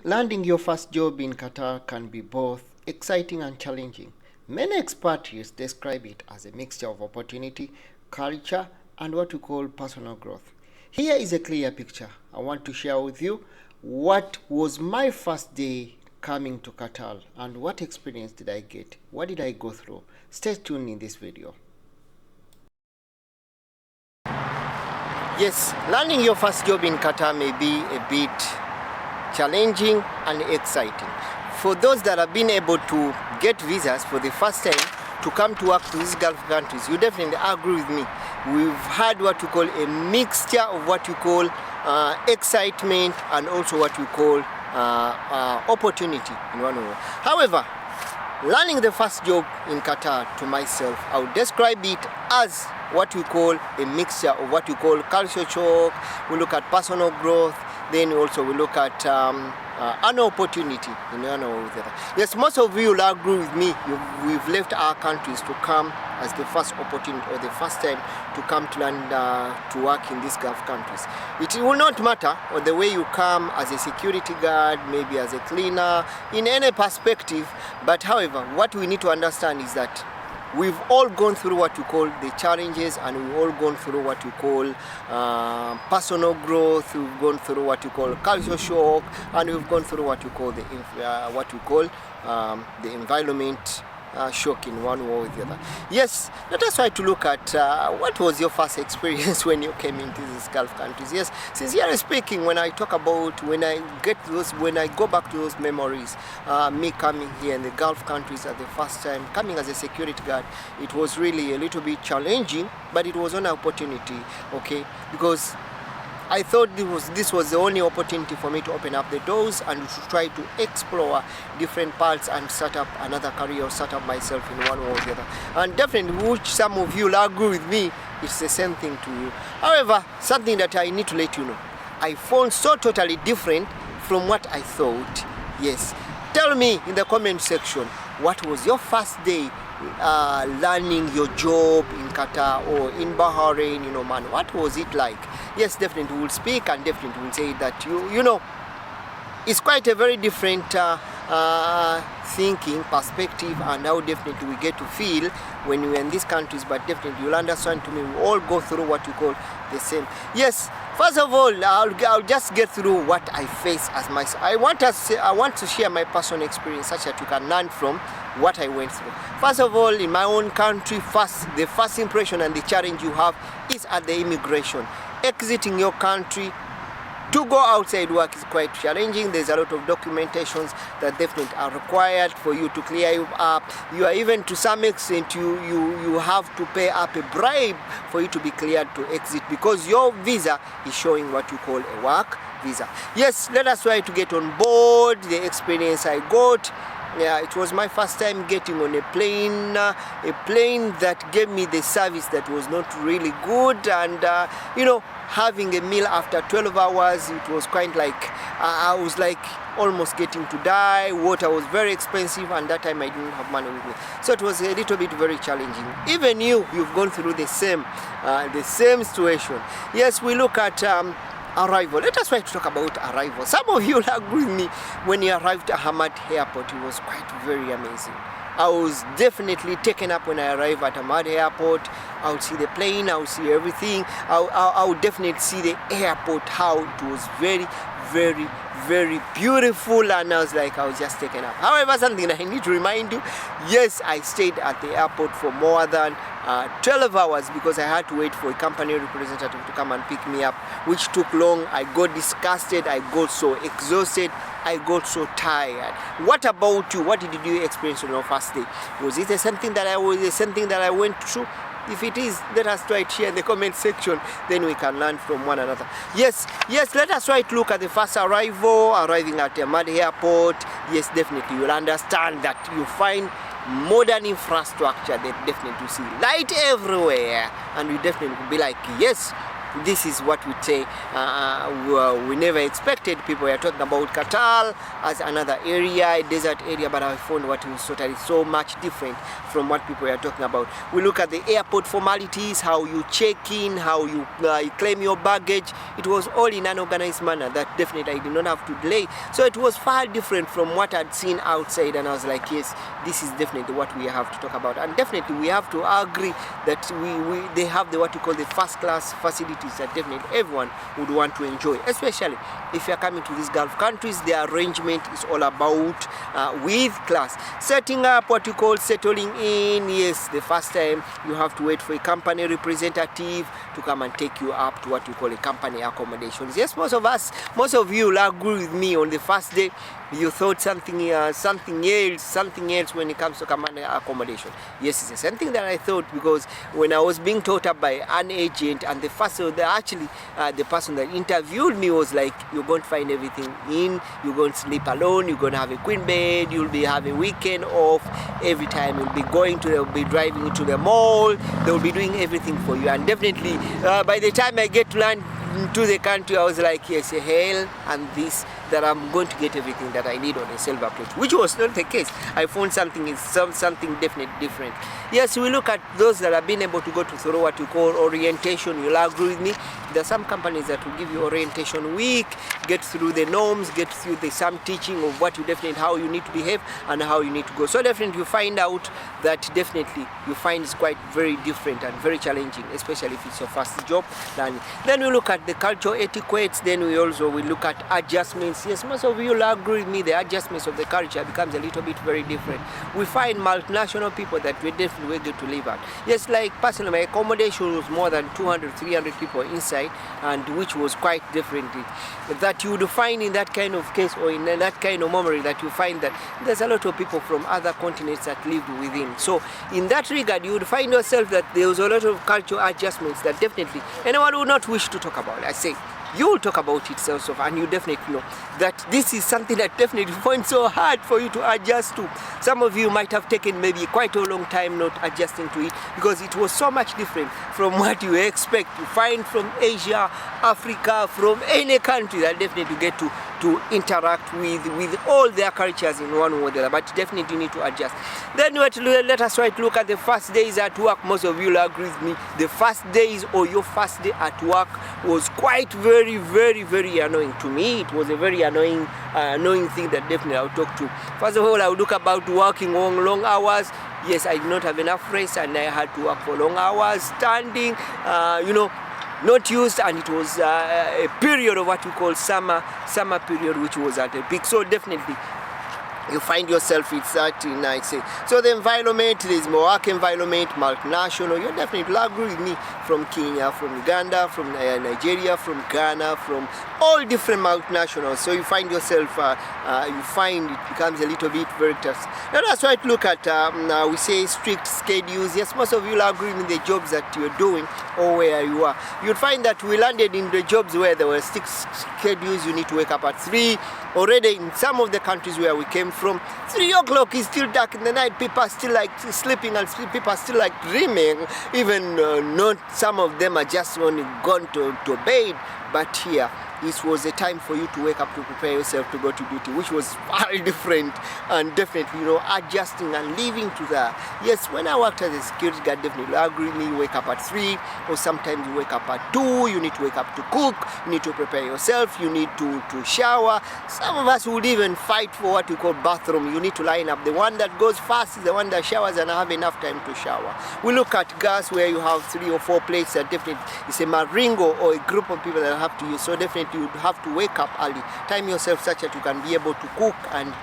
Landing your first job in Qatar can be both exciting and challenging. Many expatriates describe it as a mixture of opportunity, culture, and what we call personal growth. Here is a clear picture. I want to share with you what was my first day coming to Qatar and what experience did I get. What did I go through? Stay tuned in this video. Yes, landing your first job in Qatar may be a bit challenging and exciting. For those that have been able to get visas for the first time to come to work to these Gulf countries, you definitely agree with me. We've had what we call a mixture of what you call excitement and also what we call opportunity in one way. However, landing the first job in Qatar to myself, I would describe it as what we call a mixture of what you call culture shock. We look at personal growth, then also we look at an opportunity in one or the other. Yes, most of you will agree with me. We've left our countries to come as the first opportunity or the first time to come to land to work in these Gulf countries. It will not matter or the way you come as a security guard, maybe as a cleaner, in any perspective. But however, what we need to understand is that we've all gone through what you call the challenges, and we've all gone through what you call personal growth. We've gone through what you call culture shock, and we've gone through what you call the environment shock in one way or the other. Yes, let us try to look at what was your first experience when you came into these Gulf countries. Yes, sincerely speaking, when I talk about when I go back to those memories, me coming here in the Gulf countries at the first time, coming as a security guard, it was really a little bit challenging, but it was an opportunity, okay, because I thought this was the only opportunity for me to open up the doors and to try to explore different parts and set up another career, set up myself in one way or the other. And definitely, which some of you will agree with me, it's the same thing to you. However, something that I need to let you know, I found so totally different from what I thought. Yes, tell me in the comment section, what was your first day learning your job in Qatar or in Bahrain, man, what was it like? Yes, definitely we'll speak and definitely we'll say that you know, it's quite a very different thinking perspective, and how definitely we get to feel when we're in these countries. But definitely you'll understand, to me, we all go through what you call the same. Yes, first of all, I'll just get through what I face as myself. I want to share my personal experience such that you can learn from what I went through. First of all, in my own country, the first impression and the challenge you have is at the immigration. Exiting your country to go outside work is quite challenging. There's a lot of documentations that definitely are required for you to clear you up. You are even, to some extent, you have to pay up a bribe for you to be cleared to exit, because your visa is showing what you call a work visa. Yes, let us try to get on board the experience I got. Yeah, it was my first time getting on a plane that gave me the service that was not really good, and having a meal after 12 hours, it was quite like I was like almost getting to die. Water was very expensive, and that time I didn't have money with me, so it was a little bit very challenging. Even you've gone through the same situation. Yes, we look at arrival. Let us try to talk about arrival. Some of you will agree with me. When you arrived at Hamad Airport, it was quite very amazing. I was definitely taken up when I arrived at Hamad Airport. I would see the plane, I would see everything. I would definitely see the airport, how it was very, very, very beautiful, and I was just taken up. However, something I need to remind you, yes, I stayed at the airport for more than 12 hours because I had to wait for a company representative to come and pick me up, which took long. I got disgusted, I got so exhausted, I got so tired. What about you? What did you experience on your first day? Was it something that I went through? If it is, let us try it here in the comment section, then we can learn from one another. Yes, let us try to look at the first arriving at Hamad Airport. Yes, definitely you'll understand that you find modern infrastructure that definitely you see light everywhere, and you definitely will be like, yes, this is what we say we never expected. People were talking about Qatar as another area, a desert area, but I found what was totally so much different from what people were talking about. We look at the airport formalities, how you check in, how you claim your baggage. It was all in an organized manner that definitely I did not have to delay. So it was far different from what I'd seen outside, and I was like, yes, this is definitely what we have to talk about. And definitely we have to agree that they have what you call the first class facilities that definitely everyone would want to enjoy, especially if you're coming to these Gulf countries. The arrangement is all about with class. Setting up what you call settling in. Yes, the first time you have to wait for a company representative to come and take you up to what you call a company accommodations. Yes, most of you will agree with me. On the first day you thought something else when it comes to company accommodation. Yes, it's the same thing that I thought, because when I was being taught up by an agent, and the person that interviewed me was like, you're going to find everything in, you're going to sleep alone, you're going to have a queen bed, you'll be having weekend off, every time they'll be driving you to the mall, they'll be doing everything for you. And definitely by the time I get to land to the country, I was like, yes, hell and this, that I'm going to get everything that I need on a silver plate, which was not the case. I found something definitely different. Yes, we look at those that have been able to go through what you call orientation. You'll agree with me. There are some companies that will give you orientation week, get through the norms, get through some teaching of what you definitely, how you need to behave and how you need to go. So definitely you find out that definitely you find it's quite very different and very challenging, especially if it's your first job. Then we look at the cultural etiquettes. Then we look at adjustments. Yes, most of you will agree with me. The adjustments of the culture becomes a little bit very different. We find multinational people that we definitely get to live at. Yes, like personally, my accommodation was more than 200, 300 people inside, and which was quite different. That you would find in that kind of case, or in that kind of memory, that you find that there's a lot of people from other continents that lived within. So in that regard, you would find yourself that there was a lot of cultural adjustments that definitely anyone would not wish to talk about. I say, you will talk about it also, and you definitely know that this is something that definitely finds so hard for you to adjust to. Some of you might have taken maybe quite a long time not adjusting to it, because it was so much different from what you expect to find from Asia, Africa, from any country that definitely get to interact with all their cultures in one way or the other, but definitely need to adjust. Then let us try to look at the first days at work. Most of you will agree with me. The first days or your first day at work was quite very, very, very annoying to me. It was a very annoying thing that definitely I'll talk to. First of all, I would look about working long hours. Yes, I did not have enough rest, and I had to work for long hours, standing, not used, and it was a period of what you call summer period, which was at a peak. So definitely you find yourself it's that in, I say. So the environment, there's more work environment, multinational. You definitely agree with me, from Kenya, from Uganda, from Nigeria, from Ghana, from all different multinationals. So you find yourself, you find it becomes a little bit very tough. Now that's why to look at, we say strict schedules. Yes, most of you will agree with the jobs that you're doing or where you are. You'll find that we landed in the jobs where there were strict schedules. You need to wake up at 3. Already in some of the countries where we came from, 3 o'clock is still dark in the night. People are still like sleeping, and people are still like dreaming. Even not some of them are just only gone to bed. But here, this was a time for you to wake up to prepare yourself to go to duty, which was very different, and definitely, adjusting and leaving to that. Yes, when I worked as a security guard, definitely agree with me, you wake up at 3, or sometimes you wake up at 2, you need to wake up to cook, you need to prepare yourself, you need to shower. Some of us would even fight for what you call bathroom. You need to line up. The one that goes fast is the one that showers and have enough time to shower. We look at gas, where you have 3 or 4 plates that definitely is a maringo or a group of people that have to use. So definitely you have to wake up early, time yourself such that you can be able to cook and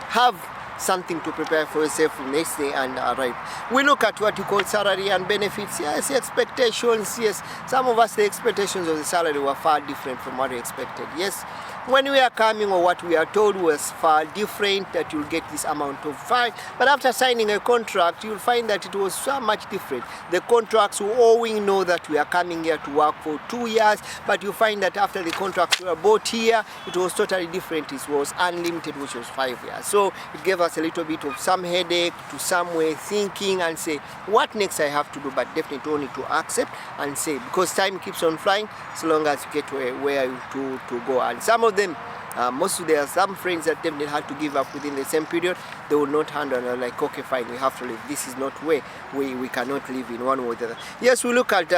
have something to prepare for yourself for next day and arrive. We look at what you call salary and benefits. Yes, expectations. Yes, some of us, the expectations of the salary were far different from what we expected. Yes, when we are coming, or what we are told was far different, that you'll get this amount of fine. But after signing a contract, you'll find that it was so much different. The contracts were all, we know that we are coming here to work for 2 years, but you find that after the contracts were bought here, it was totally different. It was unlimited, which was 5 years. So it gave us a little bit of some headache, to some way thinking and say, what next I have to do? But definitely only to accept and say, because time keeps on flying, so long as you get where you to go. And some of them, there are some friends that definitely had to give up within the same period. They will not handle, like, okay, fine, we have to leave. This is not where we cannot live in one way or the other. Yes, we look at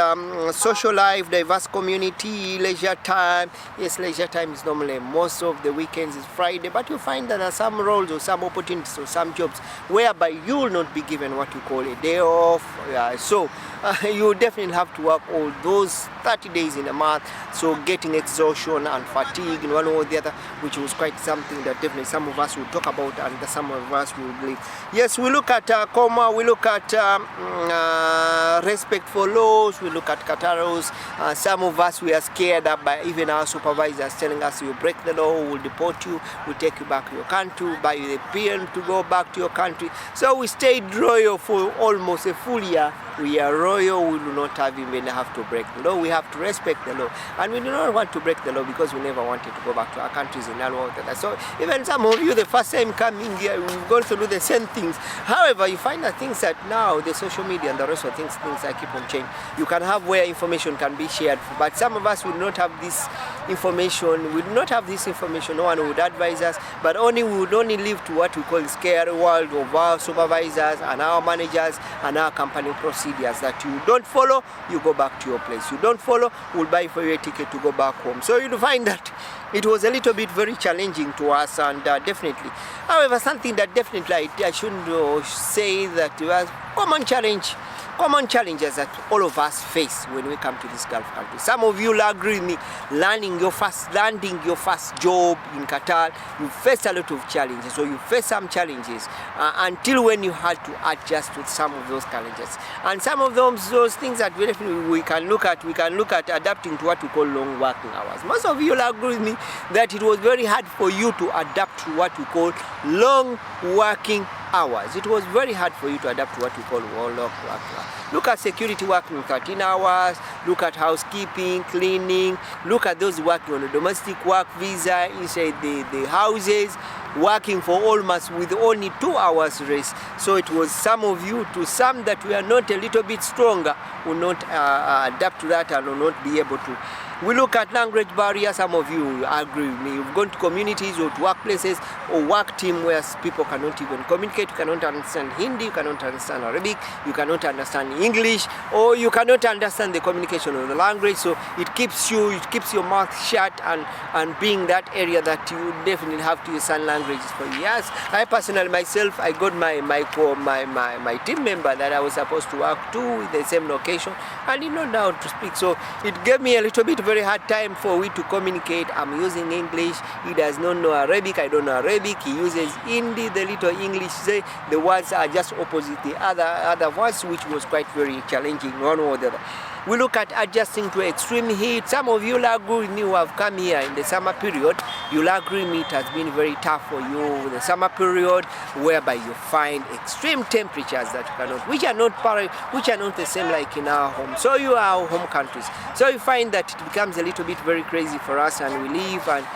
social life, diverse community, leisure time. Yes, leisure time is normally most of the weekends is Friday, but you find that there are some roles or some opportunities or some jobs whereby you will not be given what you call a day off. So you definitely have to work all those 30 days in a month. So getting exhaustion and fatigue in one way or the other, which was quite something that definitely some of us will talk about, and some of us will believe. Yes, we look at we look at respect for laws, we look at Qatar rules. Some of us, we are scared by even our supervisors telling us, you break the law, we'll deport you, we'll take you back to your country, buy you the PN to go back to your country. So we stayed royal for almost a full year. We are royal, we do not even have to break the law, we have to respect the law. And we do not want to break the law because we never wanted to go back to our countries in one way or the other. So even some of you, the first time coming here, we've gone to do the same things. However, you find that things that now, the social media and the rest of things that keep on changing. You can have where information can be shared, but some of us will not have this information. We do not have this information, no one would advise us, but we would only live to what we call the scary world of our supervisors and our managers and our company procedures, that you don't follow, you go back to your place. You don't follow, we'll buy for you a ticket to go back home. So you'll find that it was a little bit very challenging to us, and definitely. However, something that definitely I shouldn't say that was common challenges that all of us face when we come to this Gulf country. Some of you will agree with me, landing your first job in Qatar, you face a lot of challenges, or you face some challenges until when you had to adjust with some of those challenges. And some of those things that we can look at adapting to what we call long working hours. Most of you will agree with me that it was very hard for you to adapt to what we call long working hours. It was very hard for you to adapt to what we call long working hours. Look at security working 13 hours, look at housekeeping, cleaning, look at those working on a domestic work visa inside the houses, working for almost with only 2 hours rest. So it was some of you, to some that we are not a little bit stronger, will not adapt to that and will not be able to. We look at language barrier. Some of you agree with me. You've gone to communities or to workplaces or work team where people cannot even communicate. You cannot understand Hindi, you cannot understand Arabic, you cannot understand English, or you cannot understand the communication of the language. So it keeps your mouth shut, and being that area that you definitely have to use sign languages for. Yes, I personally myself, I got my team member that I was supposed to work to in the same location, and did not know how to speak. So it gave me a little bit very hard time for we to communicate. I'm using English, he does not know Arabic, I don't know Arabic, he uses Hindi, the little English, say the words are just opposite the other words, which was quite very challenging one or the other. We look at adjusting to extreme heat. Some of you will agree with me who have come here in the summer period, you'll agree with me it has been very tough for you in the summer period, whereby you find extreme temperatures that you cannot, which are not the same like in our home. So you are our home countries. So you find that it becomes a little bit very crazy for us, and we leave, and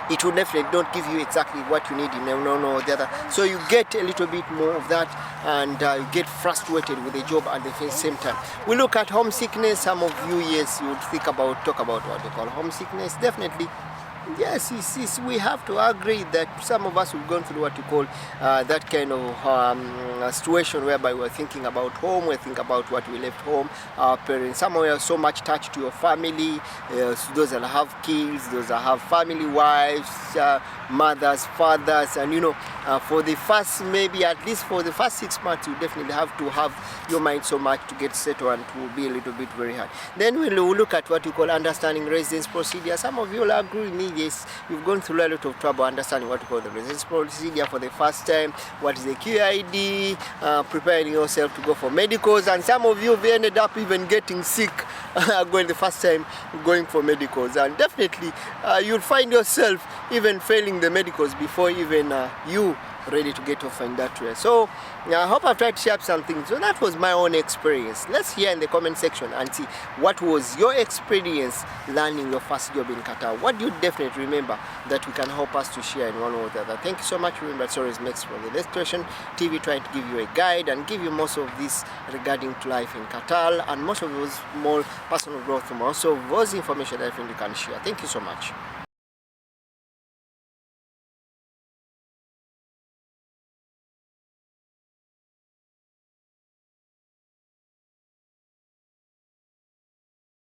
it will definitely not give you exactly what you need in one or the other. So you get a little bit more of that, and you get frustrated with the job at the same time. We look at homesickness. Some of you, yes, you would talk about what they call homesickness. Definitely, yes, we have to agree that some of us have gone through what you call that kind of situation whereby we're thinking about home, we're thinking about what we left home, our parents. Some of you are so much attached to your family, those that have kids, those that have family, wives, mothers, fathers, and for the first, maybe at least for the first 6 months, you definitely have to have your mind so much to get settled, and to be a little bit very hard. Then we'll look at what you call understanding residence procedure. Some of you will agree with me, yes, you've gone through a lot of trouble understanding what we call the residence procedure for the first time, what is the QID, preparing yourself to go for medicals, and some of you have ended up even getting sick going the first time going for medicals, and definitely you'll find yourself even failing the medicals before even you ready to get off in that way. So I hope I've tried to share something. So that was my own experience. Let's hear in the comment section and see what was your experience landing your first job in Qatar. What do you definitely remember that we can help us to share in one or the other? Thank you so much. Remember, it's always Mex from the Mexcreationtv, trying to give you a guide and give you most of this regarding to life in Qatar, and most of those more personal growth, and also those information that I think you can share. Thank you so much.